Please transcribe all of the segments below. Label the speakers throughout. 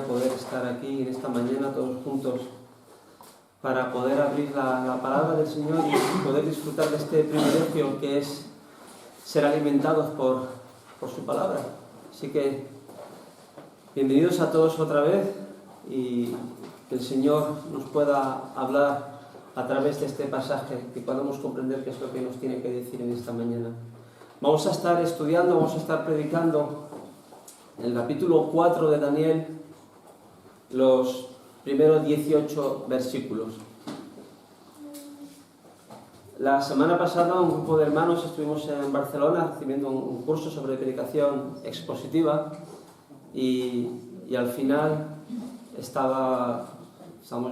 Speaker 1: alegría poder estar aquí en esta mañana todos juntos para poder abrir la palabra del Señor y poder disfrutar de este privilegio que es ser alimentados por su palabra. Así que bienvenidos a todos otra vez y que el Señor nos pueda hablar a través de este pasaje, que podamos comprender qué es lo que nos tiene que decir en esta mañana. Vamos a estar estudiando, vamos a estar predicando en el capítulo 4 de Daniel, los primeros 18 versículos. La semana pasada un grupo de hermanos estuvimos en Barcelona recibiendo un curso sobre predicación expositiva y al final estábamos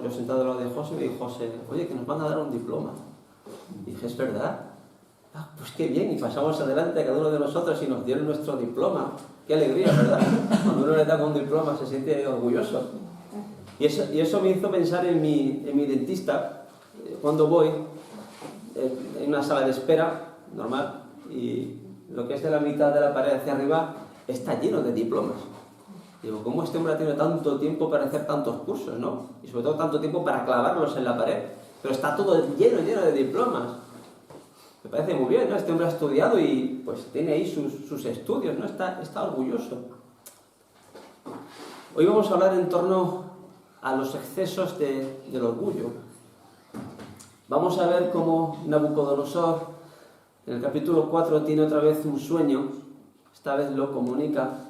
Speaker 1: yo sentado al lado de José y me dijo José, oye, que nos van a dar un diploma. Y dije, ¿es verdad? Ah, pues qué bien, y pasamos adelante a cada uno de nosotros y nos dieron nuestro diploma. Qué alegría, ¿verdad? Cuando uno le da un diploma se siente orgulloso. Y eso me hizo pensar en mi dentista, cuando voy en una sala de espera normal y lo que es de la mitad de la pared hacia arriba está lleno de diplomas. Digo, ¿cómo este hombre ha tenido tanto tiempo para hacer tantos cursos, no? Y sobre todo tanto tiempo para clavarlos en la pared. Pero está todo lleno de diplomas. Me parece muy bien, ¿no? Este hombre ha estudiado y pues tiene ahí sus estudios, ¿no? Está orgulloso. Hoy vamos a hablar en torno a los excesos del orgullo. Vamos a ver cómo Nabucodonosor, en el capítulo 4, tiene otra vez un sueño. Esta vez lo comunica.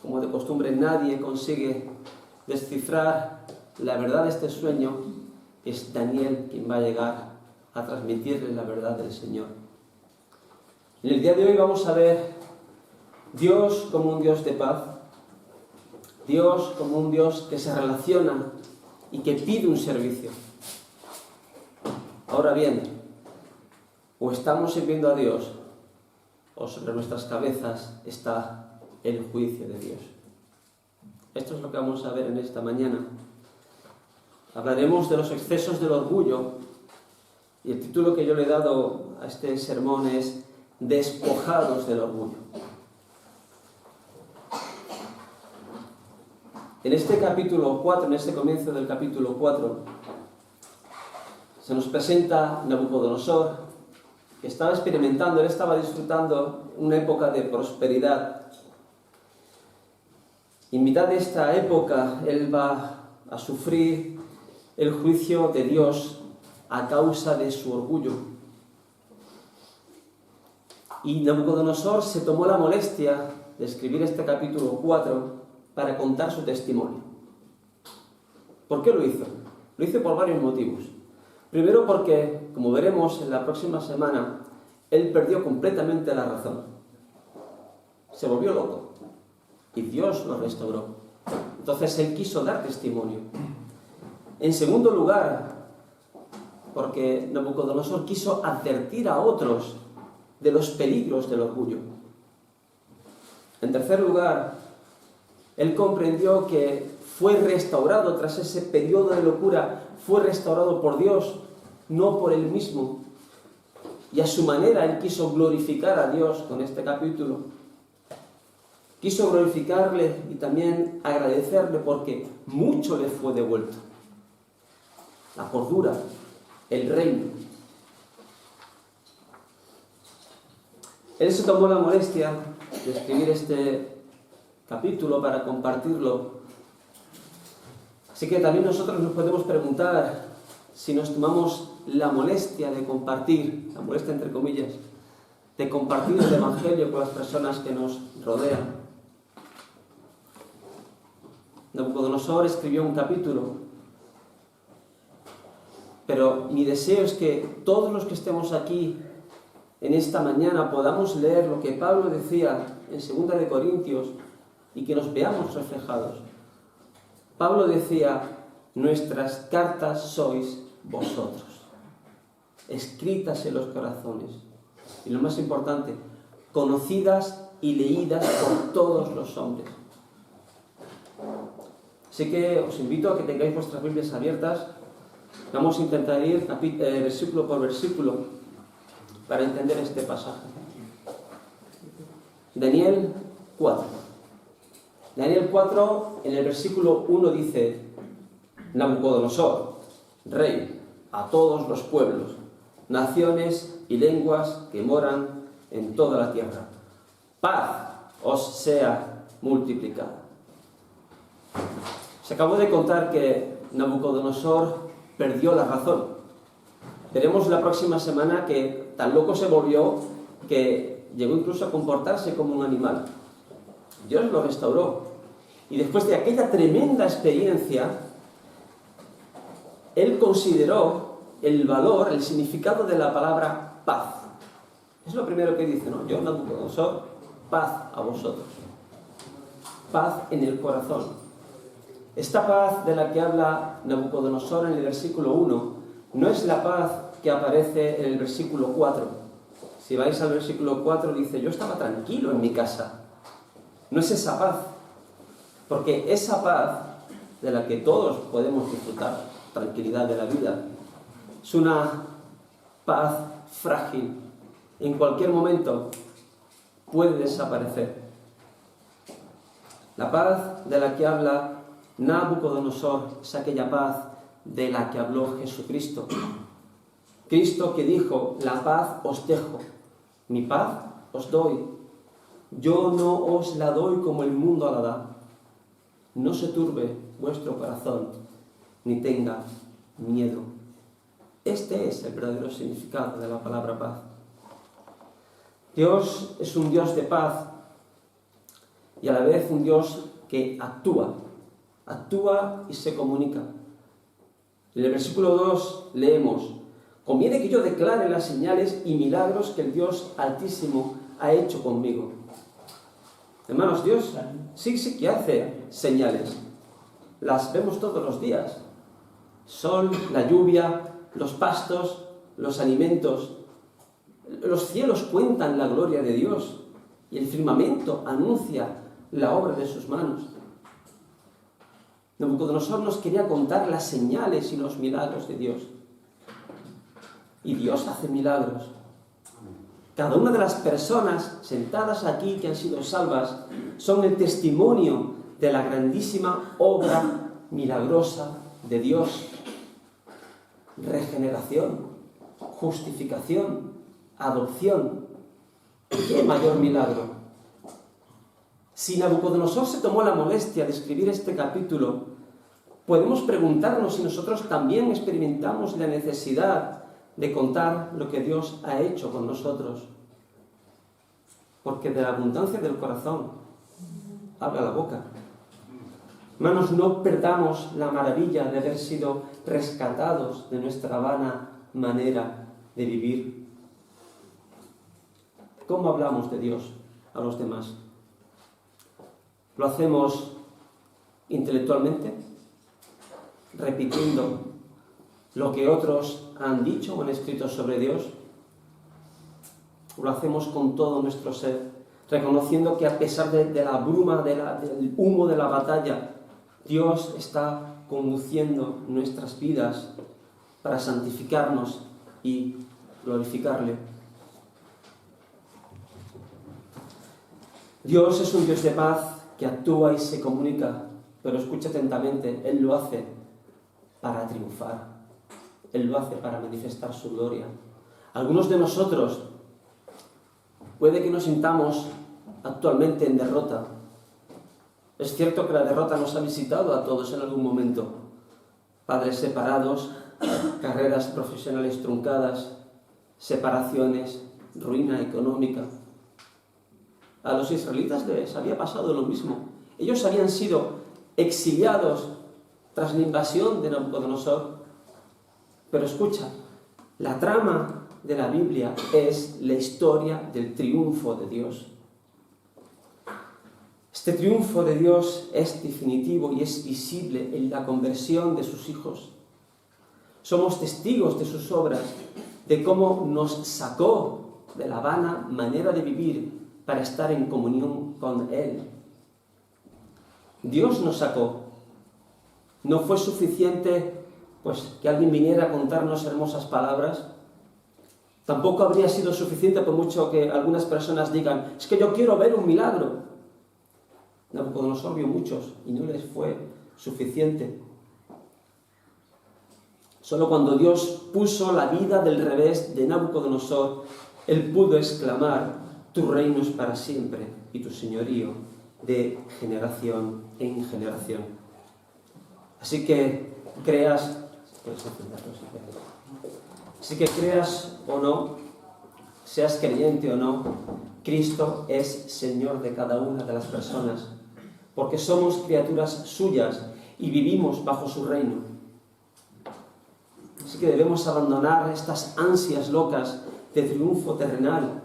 Speaker 1: Como de costumbre, nadie consigue descifrar la verdad de este sueño. Es Daniel quien va a llegar a transmitirle la verdad del Señor. En el día de hoy vamos a ver Dios como un Dios de paz, Dios como un Dios que se relaciona y que pide un servicio. Ahora bien, o estamos sirviendo a Dios, o sobre nuestras cabezas está el juicio de Dios. Esto es lo que vamos a ver en esta mañana. Hablaremos de los excesos del orgullo, y el título que yo le he dado a este sermón es Despojados del orgullo. En este capítulo 4, en este comienzo del capítulo 4, se nos presenta Nabucodonosor, que estaba experimentando, él estaba disfrutando una época de prosperidad. En mitad de esta época, él va a sufrir el juicio de Dios a causa de su orgullo. Y Nabucodonosor se tomó la molestia de escribir este capítulo 4 para contar su testimonio. ¿Por qué lo hizo? Lo hizo por varios motivos. Primero porque, como veremos en la próxima semana, él perdió completamente la razón. Se volvió loco y Dios lo restauró. Entonces él quiso dar testimonio. En segundo lugar, porque Nabucodonosor quiso advertir a otros de los peligros del orgullo. En tercer lugar, él comprendió que fue restaurado tras ese periodo de locura, fue restaurado por Dios, no por él mismo. Y a su manera él quiso glorificar a Dios con este capítulo. Quiso glorificarle y también agradecerle porque mucho le fue devuelto. La cordura, el reino. Él se tomó la molestia de escribir este capítulo para compartirlo. Así que también nosotros nos podemos preguntar si nos tomamos la molestia de compartir, la molestia entre comillas, de compartir el Evangelio con las personas que nos rodean. Nabucodonosor escribió un capítulo, pero mi deseo es que todos los que estemos aquí en esta mañana podamos leer lo que Pablo decía en 2 de Corintios y que nos veamos reflejados. Pablo decía, nuestras cartas sois vosotros, escritas en los corazones. Y lo más importante, conocidas y leídas por todos los hombres. Así que os invito a que tengáis vuestras Biblias abiertas. Vamos a intentar ir versículo por versículo para entender este pasaje. Daniel 4. Daniel 4, en el versículo 1 dice: Nabucodonosor, rey, a todos los pueblos, naciones y lenguas que moran en toda la tierra, paz os sea multiplicada. Se acabó de contar que Nabucodonosor perdió la razón. Veremos la próxima semana que tan loco se volvió que llegó incluso a comportarse como un animal. Dios lo restauró. Y después de aquella tremenda experiencia, él consideró el valor, el significado de la palabra paz. Es lo primero que dice, ¿no? Yo, Nabucodonosor, paz a vosotros. Paz en el corazón. Esta paz de la que habla Nabucodonosor en el versículo 1 no es la paz que aparece en el versículo 4. Si vais al versículo 4 dice: yo estaba tranquilo en mi casa. No es esa paz, porque esa paz de la que todos podemos disfrutar, tranquilidad de la vida, es una paz frágil. En cualquier momento puede desaparecer. La paz de la que habla Nabucodonosor es aquella paz de la que habló Jesucristo. Cristo que dijo: la paz os dejo, mi paz os doy. Yo no os la doy como el mundo la da. No se turbe vuestro corazón, ni tenga miedo. Este es el verdadero significado de la palabra paz. Dios es un Dios de paz y a la vez un Dios que actúa y se comunica. En el versículo 2 leemos: conviene que yo declare las señales y milagros que el Dios Altísimo ha hecho conmigo. Hermanos, Dios sí que hace señales. Las vemos todos los días. Sol, la lluvia, los pastos, los alimentos. Los cielos cuentan la gloria de Dios y el firmamento anuncia la obra de sus manos. Nabucodonosor nos quería contar las señales y los milagros de Dios. Y Dios hace milagros. Cada una de las personas sentadas aquí que han sido salvas son el testimonio de la grandísima obra milagrosa de Dios. Regeneración, justificación, adopción. ¿Qué mayor milagro? Si Nabucodonosor se tomó la molestia de escribir este capítulo, podemos preguntarnos si nosotros también experimentamos la necesidad de contar lo que Dios ha hecho con nosotros. Porque de la abundancia del corazón habla la boca. Hermanos, no perdamos la maravilla de haber sido rescatados de nuestra vana manera de vivir. ¿Cómo hablamos de Dios a los demás? ¿Lo hacemos intelectualmente, repitiendo lo que otros han dicho o han escrito sobre Dios? Lo hacemos con todo nuestro ser, reconociendo que a pesar de la bruma, del humo de la batalla, Dios está conduciendo nuestras vidas para santificarnos y glorificarle. Dios es un Dios de paz que actúa y se comunica, pero escucha atentamente, Él lo hace para triunfar, Él lo hace para manifestar su gloria. Algunos de nosotros puede que nos sintamos actualmente en derrota. Es cierto que la derrota nos ha visitado a todos en algún momento. Padres separados, carreras profesionales truncadas, separaciones, ruina económica. A los israelitas les había pasado lo mismo. Ellos habían sido exiliados tras la invasión de Nabucodonosor. Pero escucha, la trama de la Biblia es la historia del triunfo de Dios. Este triunfo de Dios es definitivo y es visible en la conversión de sus hijos. Somos testigos de sus obras, de cómo nos sacó de la vana manera de vivir para estar en comunión con Él. Dios nos sacó. No fue suficiente pues que alguien viniera a contarnos hermosas palabras. Tampoco habría sido suficiente, por mucho que algunas personas digan: es que yo quiero ver un milagro. Nabucodonosor vio muchos y no les fue suficiente. Solo cuando Dios puso la vida del revés de Nabucodonosor, él pudo exclamar: tu reino es para siempre y tu señorío de generación en generación. Así que creas o no, seas creyente o no, Cristo es Señor de cada una de las personas, porque somos criaturas suyas y vivimos bajo su reino. Así que debemos abandonar estas ansias locas de triunfo terrenal.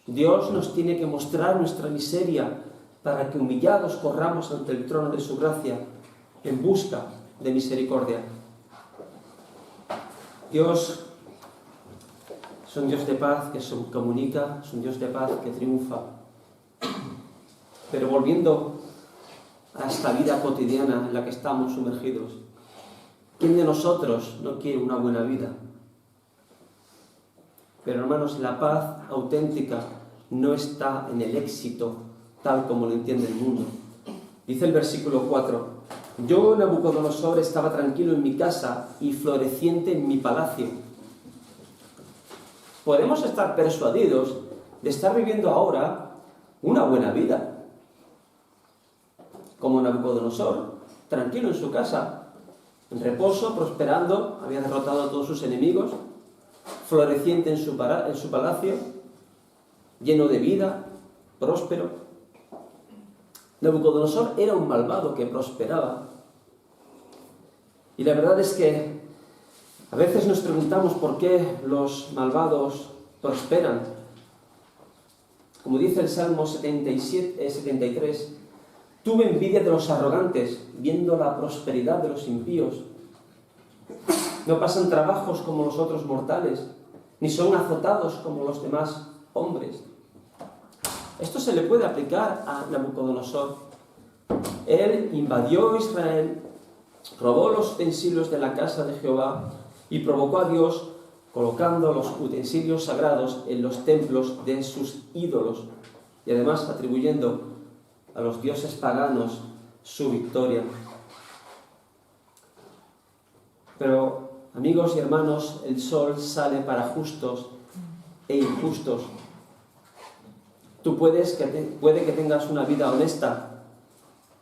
Speaker 1: Dios nos tiene que mostrar nuestra miseria para que humillados corramos ante el trono de su gracia en busca de misericordia. Dios es un Dios de paz que se comunica, es un Dios de paz que triunfa. Pero volviendo a esta vida cotidiana en la que estamos sumergidos, ¿quién de nosotros no quiere una buena vida? Pero hermanos, la paz auténtica no está en el éxito tal como lo entiende el mundo. Dice el versículo 4: yo, Nabucodonosor, estaba tranquilo en mi casa y floreciente en mi palacio. Podemos estar persuadidos de estar viviendo ahora una buena vida, como Nabucodonosor, tranquilo en su casa, en reposo, prosperando, había derrotado a todos sus enemigos, floreciente en su palacio, lleno de vida, próspero. Nabucodonosor era un malvado que prosperaba. Y la verdad es que a veces nos preguntamos por qué los malvados prosperan. Como dice el Salmo 73, tuve envidia de los arrogantes, viendo la prosperidad de los impíos. No pasan trabajos como los otros mortales, ni son azotados como los demás hombres. Esto se le puede aplicar a Nabucodonosor. Él invadió Israel, robó los utensilios de la casa de Jehová y provocó a Dios colocando los utensilios sagrados en los templos de sus ídolos y además atribuyendo a los dioses paganos su victoria. Pero, amigos y hermanos, el sol sale para justos e injustos. Tú puede que tengas una vida honesta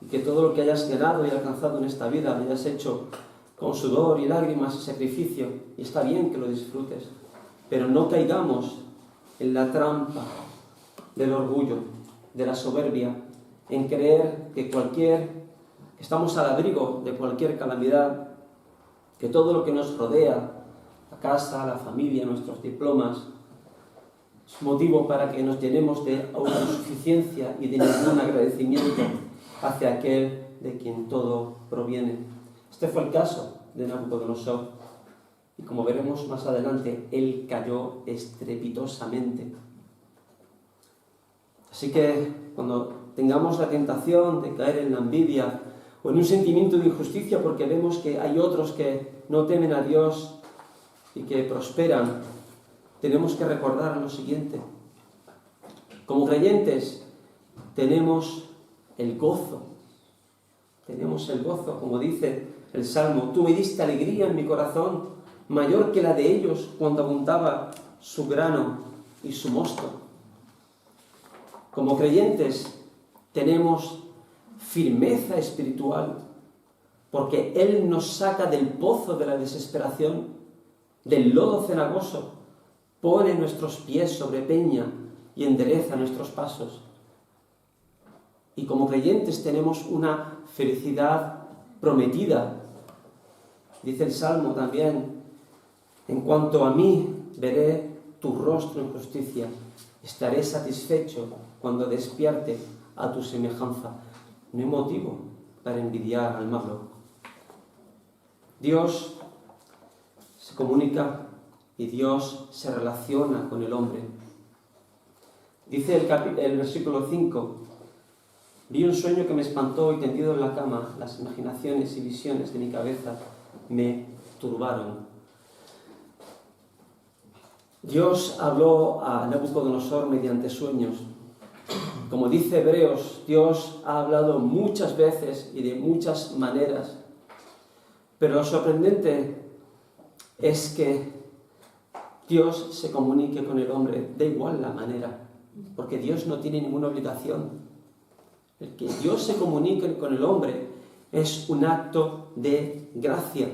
Speaker 1: y que todo lo que hayas ganado y alcanzado en esta vida lo hayas hecho con sudor y lágrimas y sacrificio, y está bien que lo disfrutes, pero no caigamos en la trampa del orgullo, de la soberbia, en creer que estamos al abrigo de cualquier calamidad, que todo lo que nos rodea, la casa, la familia, nuestros diplomas, es motivo para que nos llenemos de autosuficiencia y de ningún agradecimiento hacia aquel de quien todo proviene. Este fue el caso de Nabucodonosor, y como veremos más adelante, él cayó estrepitosamente. Así que cuando tengamos la tentación de caer en la envidia o en un sentimiento de injusticia porque vemos que hay otros que no temen a Dios y que prosperan, tenemos que recordar lo siguiente: como creyentes tenemos el gozo, como dice el Salmo: tú me diste alegría en mi corazón, mayor que la de ellos cuando abundaba su grano y su mosto. Como creyentes tenemos firmeza espiritual, porque Él nos saca del pozo de la desesperación, del lodo cenagoso, pone nuestros pies sobre peña y endereza nuestros pasos. Y como creyentes tenemos una felicidad prometida. Dice el Salmo también: en cuanto a mí, veré tu rostro en justicia, estaré satisfecho cuando despierte a tu semejanza. No hay motivo para envidiar al malo. Dios se comunica y Dios se relaciona con el hombre. Dice el versículo 5: vi un sueño que me espantó y tendido en la cama, las imaginaciones y visiones de mi cabeza me turbaron. Dios habló a Nabucodonosor mediante sueños. Como dice Hebreos, Dios ha hablado muchas veces y de muchas maneras, pero lo sorprendente es que Dios se comunique con el hombre, da igual la manera, porque Dios no tiene ninguna obligación. El que Dios se comunique con el hombre es un acto de gracia.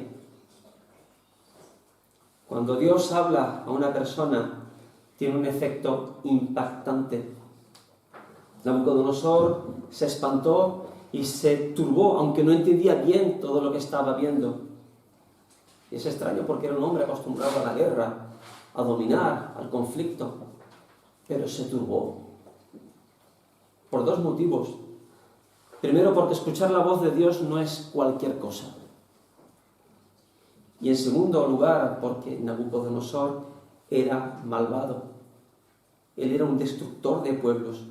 Speaker 1: Cuando Dios habla a una persona, tiene un efecto impactante. Nabucodonosor se espantó y se turbó, aunque no entendía bien todo lo que estaba viendo. Y es extraño porque era un hombre acostumbrado a la guerra, a dominar, al conflicto, pero se turbó por dos motivos. Primero, porque escuchar la voz de Dios no es cualquier cosa. Y en segundo lugar, porque Nabucodonosor era malvado. Él era un destructor de pueblos.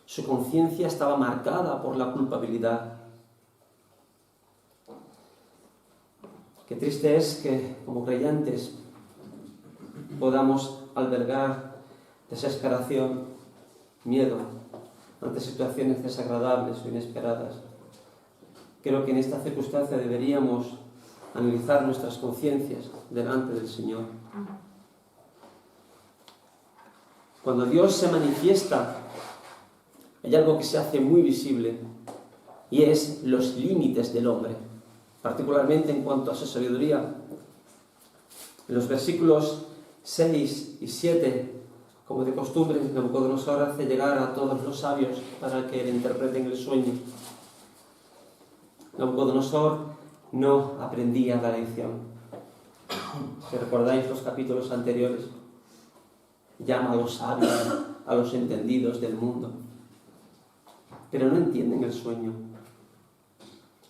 Speaker 1: Su conciencia estaba marcada por la culpabilidad. Qué triste es que, como creyentes, podamos albergar desesperación, miedo ante situaciones desagradables o inesperadas. Creo que en esta circunstancia deberíamos analizar nuestras conciencias delante del Señor. Cuando Dios se manifiesta, hay algo que se hace muy visible, y es los límites del hombre, particularmente en cuanto a su sabiduría. En los versículos 6 y 7, como de costumbre, Nabucodonosor hace llegar a todos los sabios para que le interpreten el sueño. Nabucodonosor no aprendía la lección. Si recordáis los capítulos anteriores, llama a los sabios, a los entendidos del mundo, pero no entienden el sueño.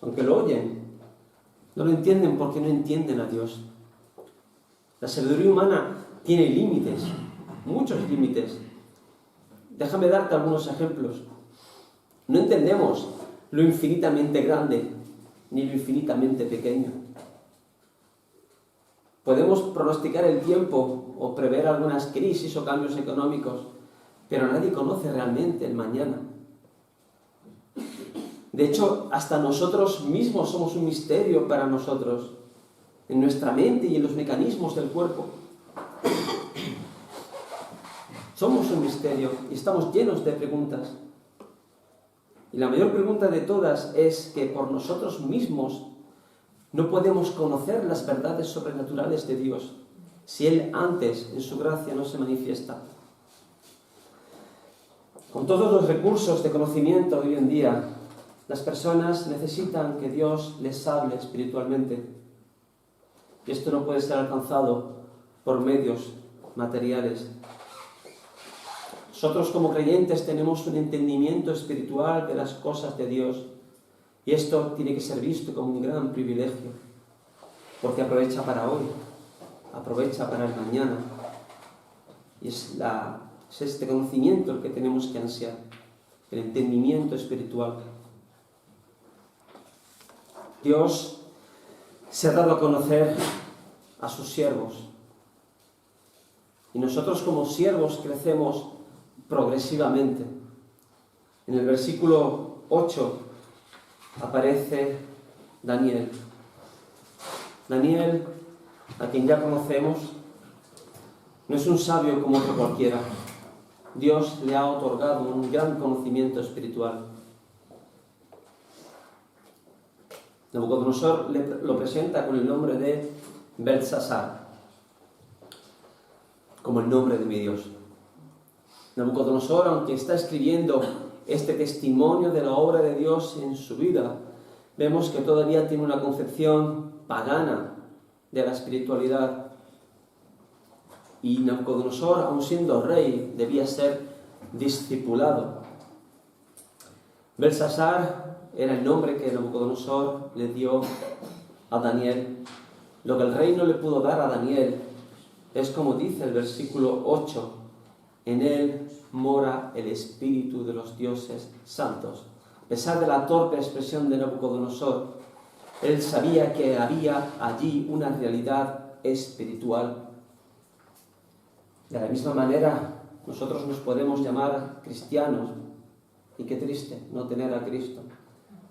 Speaker 1: Aunque lo oyen, no lo entienden porque no entienden a Dios. La sabiduría humana tiene límites, muchos límites. Déjame darte algunos ejemplos. No entendemos lo infinitamente grande ni lo infinitamente pequeño. Podemos pronosticar el tiempo o prever algunas crisis o cambios económicos, pero nadie conoce realmente el mañana. De hecho, hasta nosotros mismos somos un misterio para nosotros, en nuestra mente y en los mecanismos del cuerpo. Somos un misterio y estamos llenos de preguntas. Y la mayor pregunta de todas es que por nosotros mismos no podemos conocer las verdades sobrenaturales de Dios si Él antes, en su gracia, no se manifiesta. Con todos los recursos de conocimiento de hoy en día, las personas necesitan que Dios les hable espiritualmente. Y esto no puede ser alcanzado por medios materiales. Nosotros como creyentes tenemos un entendimiento espiritual de las cosas de Dios, y esto tiene que ser visto como un gran privilegio, porque aprovecha para hoy, aprovecha para el mañana, y es este conocimiento el que tenemos que ansiar, el entendimiento espiritual. Dios se ha dado a conocer a sus siervos, y nosotros como siervos crecemos progresivamente. En el versículo 8 aparece Daniel. Daniel, a quien ya conocemos, no es un sabio como otro cualquiera. Dios le ha otorgado un gran conocimiento espiritual. Nabucodonosor lo presenta con el nombre de Beltsasar, como el nombre de mi Dios. Nabucodonosor, aunque está escribiendo este testimonio de la obra de Dios en su vida, vemos que todavía tiene una concepción pagana de la espiritualidad. Y Nabucodonosor, aun siendo rey, debía ser discipulado. Beltsasar era el nombre que Nabucodonosor le dio a Daniel. Lo que el rey no le pudo dar a Daniel es como dice el versículo 8, en él mora el espíritu de los dioses santos. A pesar de la torpe expresión de Nabucodonosor, él sabía que había allí una realidad espiritual. De la misma manera, nosotros nos podemos llamar cristianos, Y qué triste no tener a Cristo.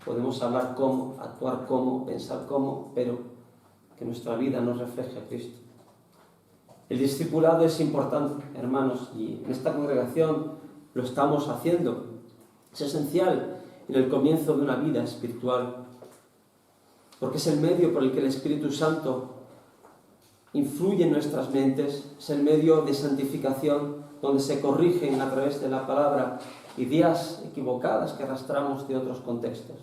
Speaker 1: Podemos hablar cómo, actuar cómo, pensar cómo, pero que nuestra vida no refleje a Cristo. El discipulado es importante, hermanos, y en esta congregación lo estamos haciendo. Es esencial en el comienzo de una vida espiritual, porque es el medio por el que el Espíritu Santo influye en nuestras mentes, es el medio de santificación donde se corrigen a través de la palabra ideas equivocadas que arrastramos de otros contextos.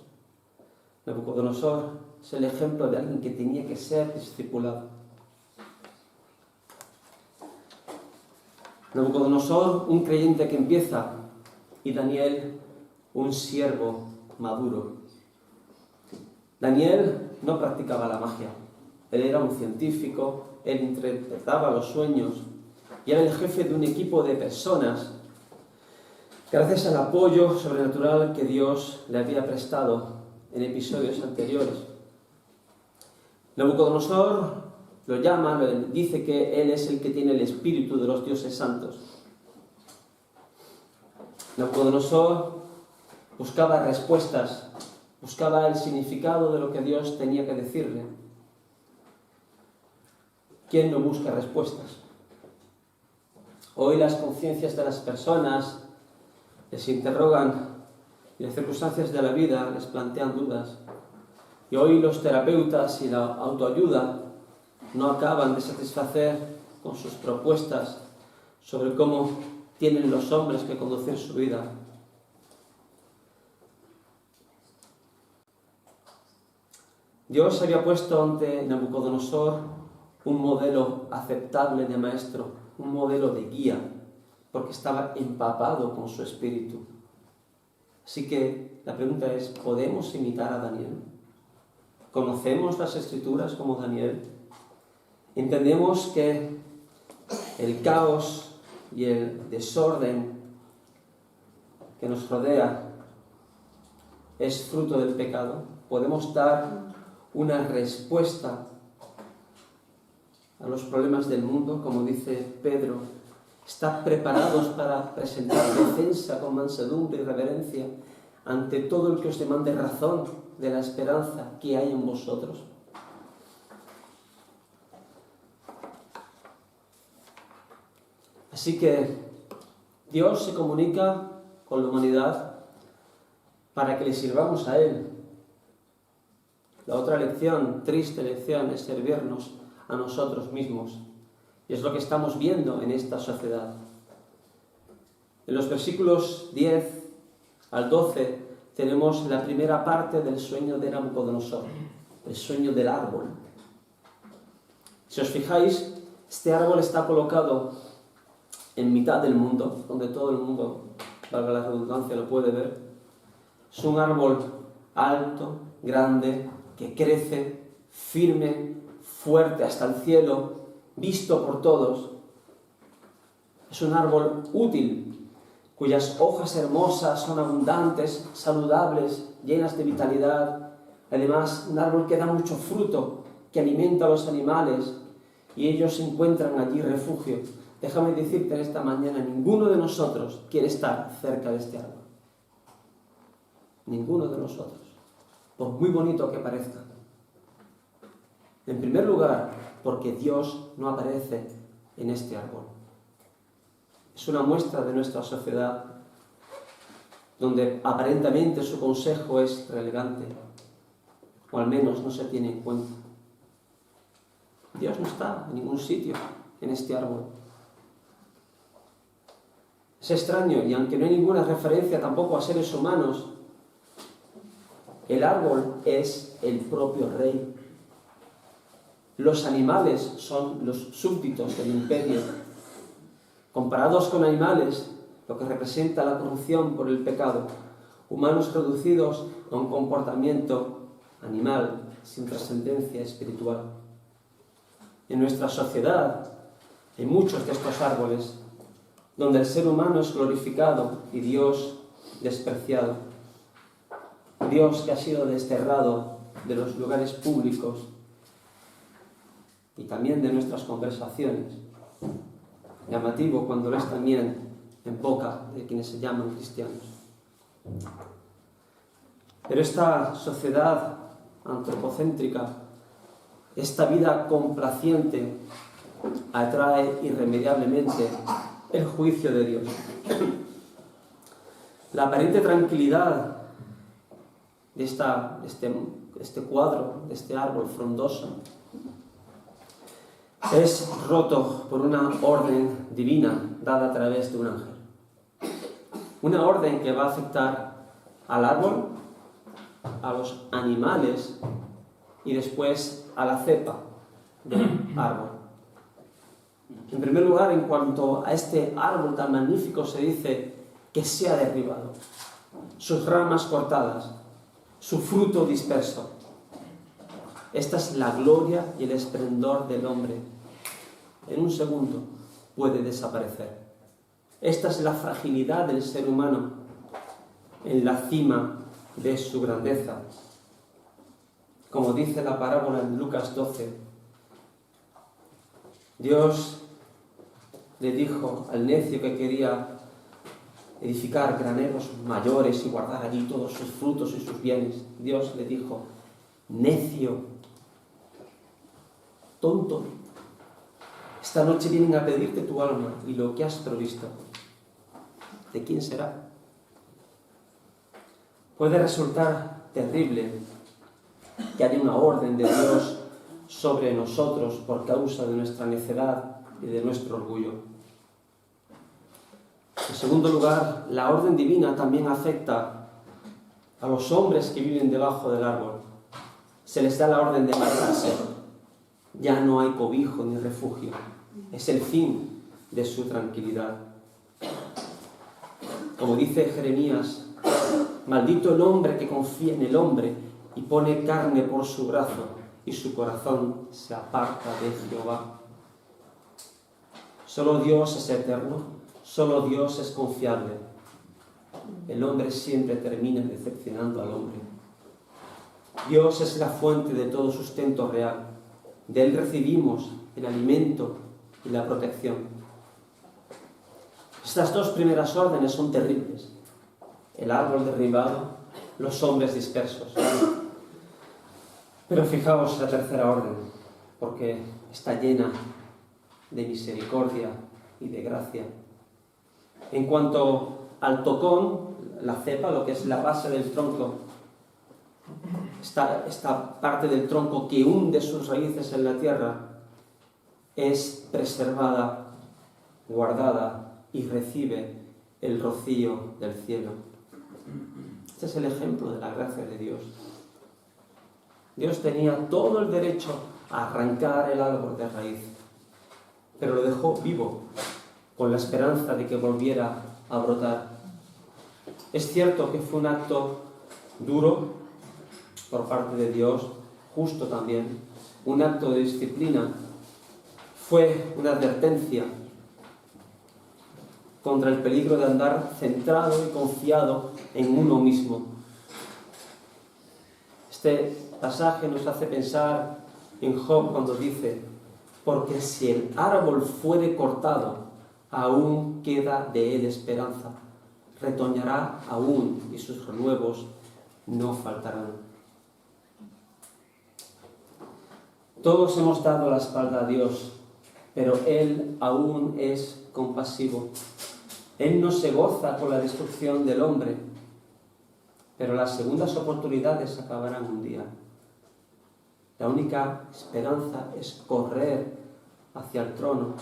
Speaker 1: Nabucodonosor es el ejemplo de alguien que tenía que ser discipulado. Nabucodonosor, un creyente que empieza, y Daniel, un siervo maduro. Daniel no practicaba la magia. Él era un científico, él interpretaba los sueños y era el jefe de un equipo de personas gracias al apoyo sobrenatural que Dios le había prestado en episodios anteriores. Nabucodonosor lo llama, dice que él es el que tiene el espíritu de los dioses santos. Nabucodonosor buscaba respuestas, buscaba el significado de lo que Dios tenía que decirle. ¿Quién no busca respuestas? Hoy las conciencias de las personas les interrogan y las circunstancias de la vida les plantean dudas. Y hoy los terapeutas y la autoayuda no acaban de satisfacer con sus propuestas sobre cómo tienen los hombres que conducir su vida. Dios había puesto ante Nabucodonosor un modelo aceptable de maestro, un modelo de guía, porque estaba empapado con su espíritu. Así que la pregunta es, ¿podemos imitar a Daniel? ¿Conocemos las Escrituras como Daniel? ¿Entendemos que el caos y el desorden que nos rodea es fruto del pecado? ¿Podemos dar una respuesta a los problemas del mundo, como dice Pedro? ¿Están preparados para presentar defensa con mansedumbre y reverencia ante todo el que os demande razón de la esperanza que hay en vosotros? Así que Dios se comunica con la humanidad para que le sirvamos a Él. La otra lección, triste lección, es servirnos a nosotros mismos. Y es lo que estamos viendo en esta sociedad. En los versículos 10 al 12 tenemos la primera parte del sueño de Nabucodonosor, el sueño del árbol. Si os fijáis, este árbol está colocado en mitad del mundo, donde todo el mundo, valga la redundancia, lo puede ver. Es un árbol alto, grande, que crece, firme, fuerte hasta el cielo, visto por todos. Es un árbol útil, cuyas hojas hermosas son abundantes, saludables, llenas de vitalidad. Además, un árbol que da mucho fruto, que alimenta a los animales y ellos encuentran allí refugio. Déjame decirte en esta mañana, ninguno de nosotros quiere estar cerca de este árbol. Ninguno de nosotros, por muy bonito que parezca. En primer lugar, porque Dios no aparece en este árbol. Es una muestra de nuestra sociedad donde aparentemente su consejo es relevante, o al menos no se tiene en cuenta. Dios no está en ningún sitio en este árbol. Es extraño, y aunque no hay ninguna referencia tampoco a seres humanos, el árbol es el propio rey. Los animales son los súbditos del imperio. Comparados con animales, lo que representa la corrupción por el pecado, humanos reducidos a un comportamiento animal sin trascendencia espiritual. En nuestra sociedad hay muchos de estos árboles donde el ser humano es glorificado y Dios despreciado. Dios que ha sido desterrado de los lugares públicos y también de nuestras conversaciones. Llamativo cuando lo es también en boca de quienes se llaman cristianos. Pero esta sociedad antropocéntrica, esta vida complaciente, atrae irremediablemente el juicio de Dios. La aparente tranquilidad de este cuadro, de este árbol frondoso, es roto por una orden divina dada a través de un ángel. Una orden que va a afectar al árbol, a los animales y después a la cepa del árbol. En primer lugar, en cuanto a este árbol tan magnífico, se dice que sea derribado, sus ramas cortadas, su fruto disperso. Esta es la gloria y el esplendor del hombre. En un segundo puede desaparecer. Esta es la fragilidad del ser humano en la cima de su grandeza. Como dice la parábola en Lucas 12, Dios le dijo al necio que quería edificar graneros mayores y guardar allí todos sus frutos y sus bienes. Dios le dijo: necio, tonto, esta noche vienen a pedirte tu alma y lo que has provisto, ¿de quién será? Puede resultar terrible que haya una orden de Dios sobre nosotros por causa de nuestra necedad y de nuestro orgullo. En segundo lugar, la orden divina también afecta a los hombres que viven debajo del árbol. Se les da la orden de marcharse. Ya no hay cobijo ni refugio. Es el fin de su tranquilidad. Como dice Jeremías: maldito el hombre que confía en el hombre y pone carne por su brazo, y su corazón se aparta de Jehová. Solo Dios es eterno, solo Dios es confiable. El hombre siempre termina decepcionando al hombre. Dios es la fuente de todo sustento real. De Él recibimos el alimento y la protección. Estas dos primeras órdenes son terribles: el árbol derribado, los hombres dispersos. Pero fijaos la tercera orden, porque está llena de misericordia y de gracia. En cuanto al tocón, la cepa, lo que es la base del tronco, esta parte del tronco que hunde sus raíces en la tierra, es preservada, guardada y recibe el rocío del cielo. Este es el ejemplo de la gracia de Dios. Dios tenía todo el derecho a arrancar el árbol de raíz, pero lo dejó vivo, con la esperanza de que volviera a brotar. Es cierto que fue un acto duro por parte de Dios, justo también, un acto de disciplina. Fue una advertencia contra el peligro de andar centrado y confiado en uno mismo. Este pasaje nos hace pensar en Job cuando dice: porque si el árbol fuere cortado, aún queda de él esperanza, retoñará aún y sus renuevos no faltarán. Todos hemos dado la espalda a Dios, pero Él aún es compasivo. Él no se goza con la destrucción del hombre, pero las segundas oportunidades acabarán un día. La única esperanza es correr hacia el trono,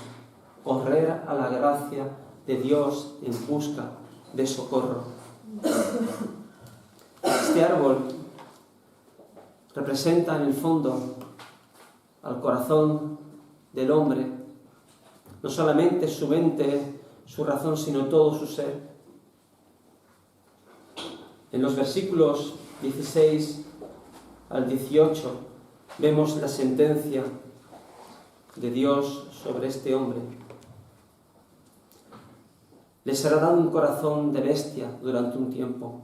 Speaker 1: correr a la gracia de Dios en busca de socorro. Este árbol representa en el fondo al corazón del hombre, no solamente su mente, su razón, sino todo su ser. En los versículos 16 al 18 vemos la sentencia de Dios sobre este hombre. Le será dado un corazón de bestia durante un tiempo.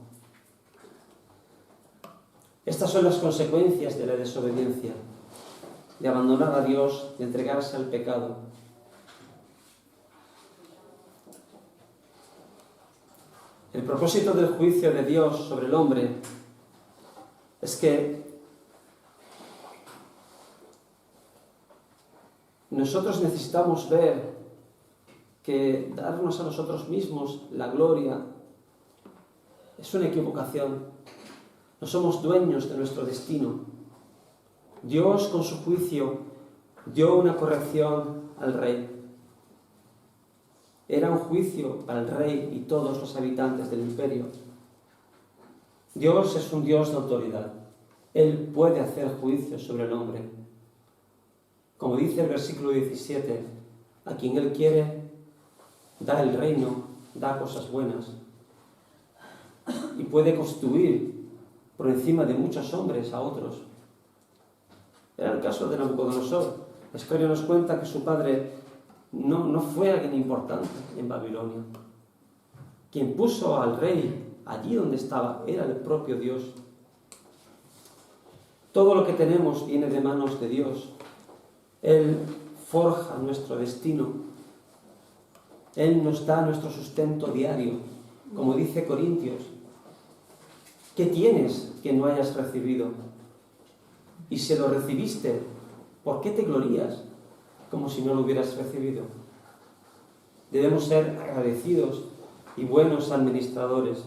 Speaker 1: Estas son las consecuencias de la desobediencia, de abandonar a Dios, de entregarse al pecado. El propósito del juicio de Dios sobre el hombre es que nosotros necesitamos ver que darnos a nosotros mismos la gloria es una equivocación. No somos dueños de nuestro destino. Dios, con su juicio, dio una corrección al rey. Era un juicio para el rey y todos los habitantes del imperio. Dios es un Dios de autoridad. Él puede hacer juicio sobre el hombre. Como dice el versículo 17, a quien Él quiere, da el reino, da cosas buenas. Y puede constituir por encima de muchos hombres a otros. Era el caso de Nabucodonosor. La historia nos cuenta que su padre no fue alguien importante en Babilonia. Quien puso al rey allí donde estaba era el propio Dios. Todo lo que tenemos viene de manos de Dios. Él forja nuestro destino. Él nos da nuestro sustento diario. Como dice Corintios, ¿qué tienes que no hayas recibido? Y si lo recibiste, ¿por qué te glorías como si no lo hubieras recibido? Debemos ser agradecidos y buenos administradores.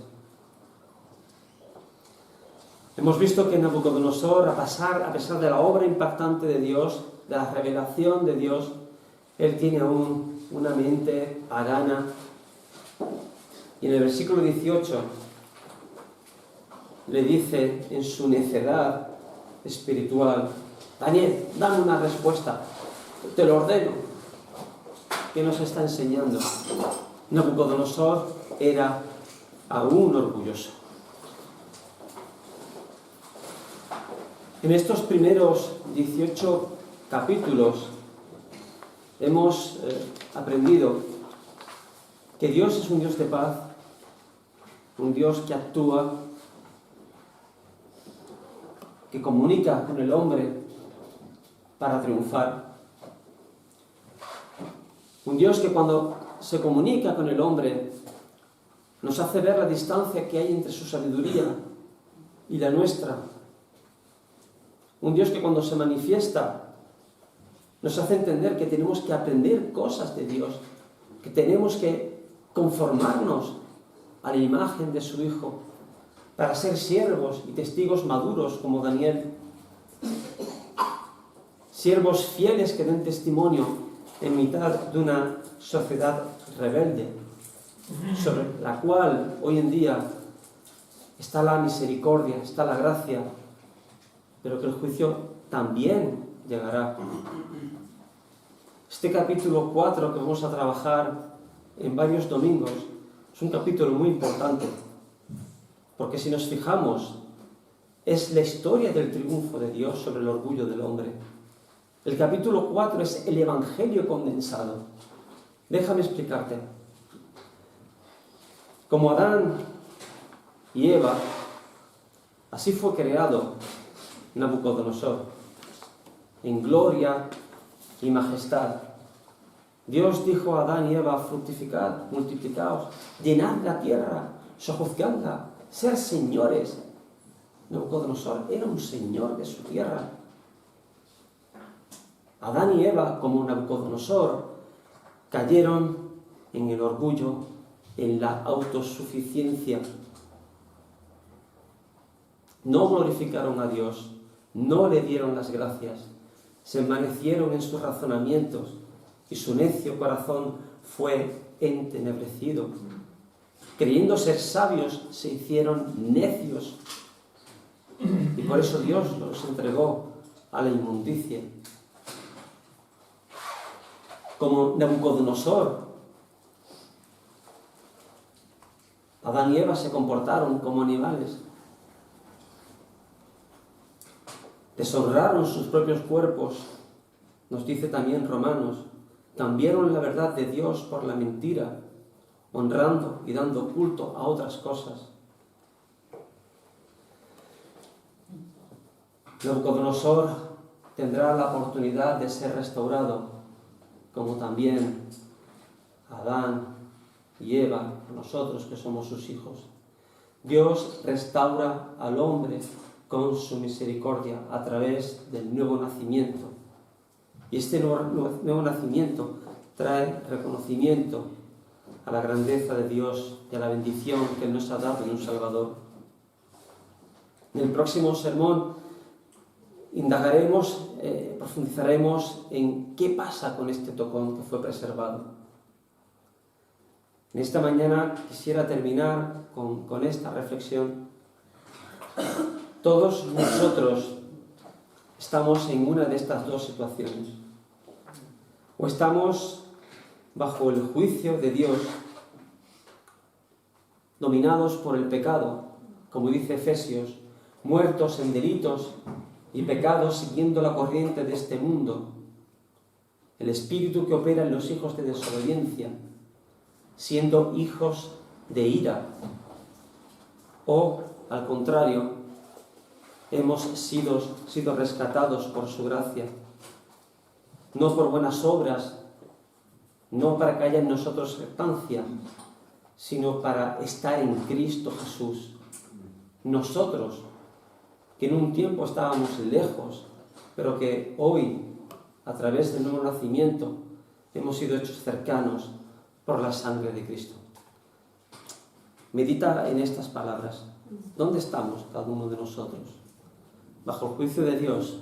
Speaker 1: Hemos visto que Nabucodonosor, a pesar de la obra impactante de Dios, de la revelación de Dios, él tiene aún una mente pagana. Y en el versículo 18 le dice en su necedad espiritual: Daniel, dame una respuesta, te lo ordeno. ¿Qué nos está enseñando? Nabucodonosor era aún orgulloso. En estos primeros 18 capítulos hemos aprendido que Dios es un Dios de paz, un Dios que actúa, que comunica con el hombre para triunfar. Un Dios que cuando se comunica con el hombre nos hace ver la distancia que hay entre su sabiduría y la nuestra. Un Dios que cuando se manifiesta nos hace entender que tenemos que aprender cosas de Dios, que tenemos que conformarnos a la imagen de su Hijo para ser siervos y testigos maduros como Daniel. Siervos fieles que den testimonio en mitad de una sociedad rebelde, sobre la cual hoy en día está la misericordia, está la gracia, pero que el juicio también llegará. Este capítulo 4 que vamos a trabajar en varios domingos es un capítulo muy importante, porque si nos fijamos, es la historia del triunfo de Dios sobre el orgullo del hombre. El capítulo 4 es el Evangelio condensado. Déjame explicarte. Como Adán y Eva, así fue creado Nabucodonosor, en gloria y majestad. Dios dijo a Adán y Eva: fructificad, multiplicaos, llenad la tierra, sojuzgadla, ser señores. Nabucodonosor era un señor de su tierra. Adán y Eva, como Nabucodonosor, cayeron en el orgullo, en la autosuficiencia. No glorificaron a Dios, no le dieron las gracias, se envanecieron en sus razonamientos y su necio corazón fue entenebrecido. Creyendo ser sabios, se hicieron necios y por eso Dios los entregó a la inmundicia. Como Nabucodonosor, Adán y Eva se comportaron como animales. Deshonraron sus propios cuerpos, nos dice también Romanos. Cambiaron la verdad de Dios por la mentira, honrando y dando culto a otras cosas. Nabucodonosor tendrá la oportunidad de ser restaurado, como también Adán y Eva, a nosotros que somos sus hijos. Dios restaura al hombre con su misericordia a través del nuevo nacimiento. Y este nuevo nacimiento trae reconocimiento a la grandeza de Dios y a la bendición que Él nos ha dado en un Salvador. En el próximo sermón indagaremos, profundizaremos en qué pasa con este tocón que fue preservado. En esta mañana quisiera terminar con esta reflexión. Todos nosotros estamos en una de estas dos situaciones. O estamos bajo el juicio de Dios, dominados por el pecado, como dice Efesios, muertos en delitos y pecados siguiendo la corriente de este mundo, el espíritu que opera en los hijos de desobediencia, siendo hijos de ira. O, al contrario, hemos sido rescatados por su gracia, no por buenas obras, no para que haya en nosotros jactancia, sino para estar en Cristo Jesús. Nosotros, que en un tiempo estábamos lejos, pero que hoy, a través del nuevo nacimiento, hemos sido hechos cercanos por la sangre de Cristo. Medita en estas palabras. ¿Dónde estamos cada uno de nosotros? ¿Bajo el juicio de Dios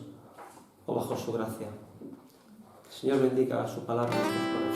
Speaker 1: o bajo su gracia? Que el Señor bendiga su palabra en nuestros corazones.